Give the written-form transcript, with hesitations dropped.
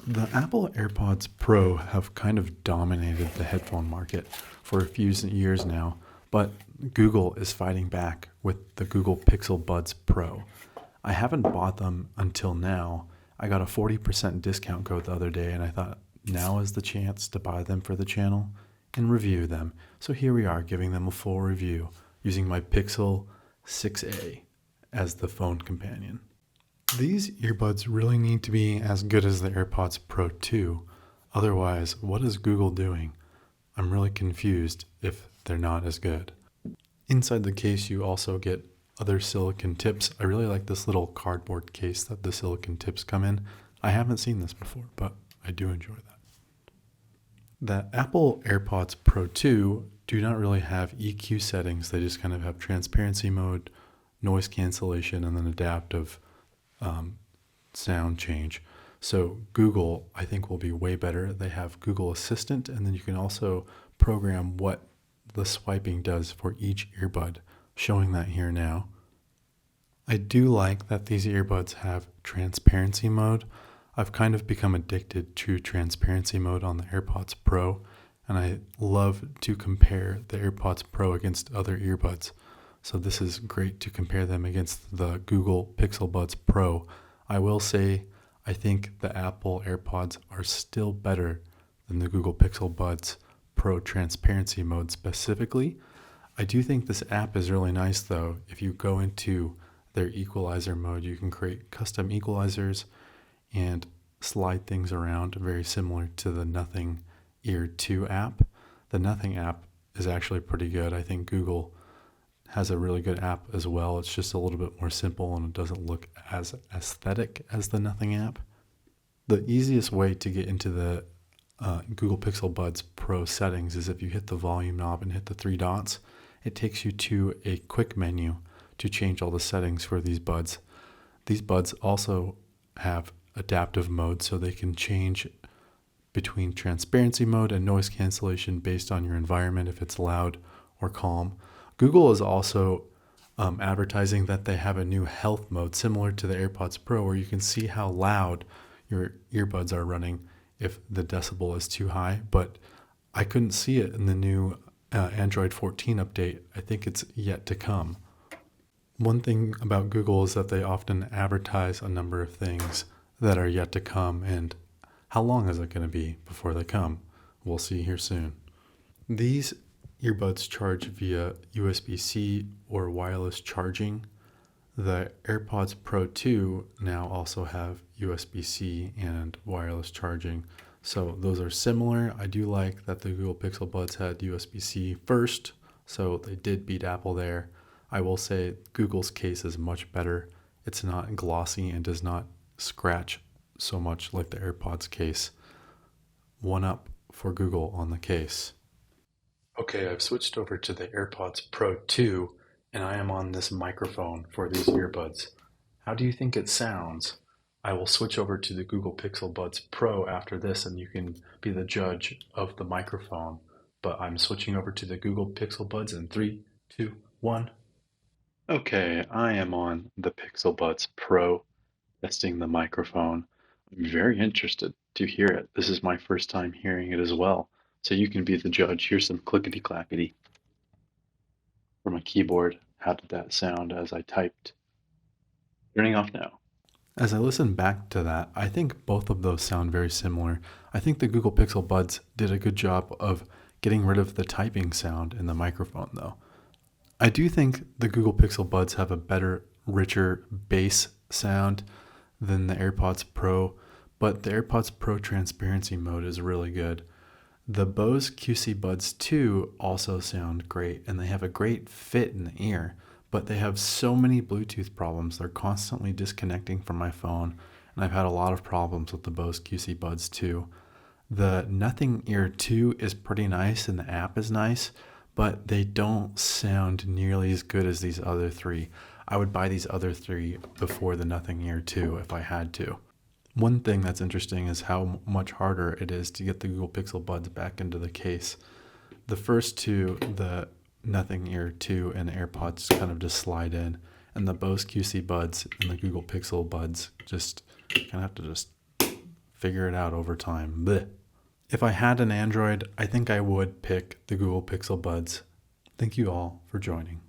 The Apple AirPods Pro have kind of dominated the headphone market for a few years now, but Google is fighting back with the Google Pixel Buds Pro. I haven't bought them until now. I got a 40% discount code the other day, and I thought now is the chance to buy them for the channel and review them. So here we are, giving them a full review using my Pixel 6a as the phone companion. These earbuds really need to be as good as the AirPods Pro 2. Otherwise, what is Google doing? I'm really confused if they're not as good. Inside the case, you also get other silicone tips. I really like this little cardboard case that the silicone tips come in. I haven't seen this before, but I do enjoy that. The Apple AirPods Pro 2 do not really have EQ settings. They just kind of have transparency mode, noise cancellation, and then adaptive sound change. So Google, I think, will be way better. They have Google Assistant, and then you can also program what the swiping does for each earbud, showing that here now. I do like that these earbuds have transparency mode. I've kind of become addicted to transparency mode on the AirPods Pro, and I love to compare the AirPods Pro against other earbuds. So this is great to compare them against the Google Pixel Buds Pro. I will say, I think the Apple AirPods are still better than the Google Pixel Buds Pro transparency mode specifically. I do think this app is really nice though. If you go into their equalizer mode, you can create custom equalizers and slide things around, very similar to the Nothing Ear 2 app. The Nothing app is actually pretty good. I think Google has a really good app as well. It's just a little bit more simple and it doesn't look as aesthetic as the Nothing app. The easiest way to get into the Google Pixel Buds Pro settings is if you hit the volume knob and hit the three dots. It takes you to a quick menu to change all the settings for these buds. These buds also have adaptive mode, so they can change between transparency mode and noise cancellation based on your environment, if it's loud or calm. Google is also advertising that they have a new health mode similar to the AirPods Pro, where you can see how loud your earbuds are running if the decibel is too high, but I couldn't see it in the new Android 14 update. I think it's yet to come. One thing about Google is that they often advertise a number of things that are yet to come, and how long is it going to be before they come? We'll see here soon. These earbuds charge via USB-C or wireless charging. The AirPods Pro 2 now also have USB-C and wireless charging. So those are similar. I do like that the Google Pixel Buds had USB-C first, so they did beat Apple there. I will say Google's case is much better. It's not glossy and does not scratch so much like the AirPods case. One up for Google on the case. Okay, I've switched over to the AirPods Pro 2, and I am on this microphone for these earbuds. How do you think it sounds? I will switch over to the Google Pixel Buds Pro after this, and you can be the judge of the microphone. But I'm switching over to the Google Pixel Buds in 3, 2, 1. Okay, I am on the Pixel Buds Pro, testing the microphone. I'm very interested to hear it. This is my first time hearing it as well. So you can be the judge. Here's some clickety-clackety from my keyboard. How did that sound as I typed? Turning off now. As I listen back to that, I think both of those sound very similar. I think the Google Pixel Buds did a good job of getting rid of the typing sound in the microphone though. I do think the Google Pixel Buds have a better, richer bass sound than the AirPods Pro, but the AirPods Pro transparency mode is really good. The Bose QC Buds 2 also sound great, and they have a great fit in the ear, but they have so many Bluetooth problems. They're constantly disconnecting from my phone, and I've had a lot of problems with the Bose QC Buds 2. The Nothing Ear 2 is pretty nice, and the app is nice, but they don't sound nearly as good as these other three. I would buy these other three before the Nothing Ear 2 if I had to. One thing that's interesting is how much harder it is to get the Google Pixel Buds back into the case. The first two, the Nothing Ear 2 and AirPods, kind of just slide in, and the Bose QC Buds and the Google Pixel Buds just kind of have to just figure it out over time. Blech. If I had an Android, I think I would pick the Google Pixel Buds. Thank you all for joining.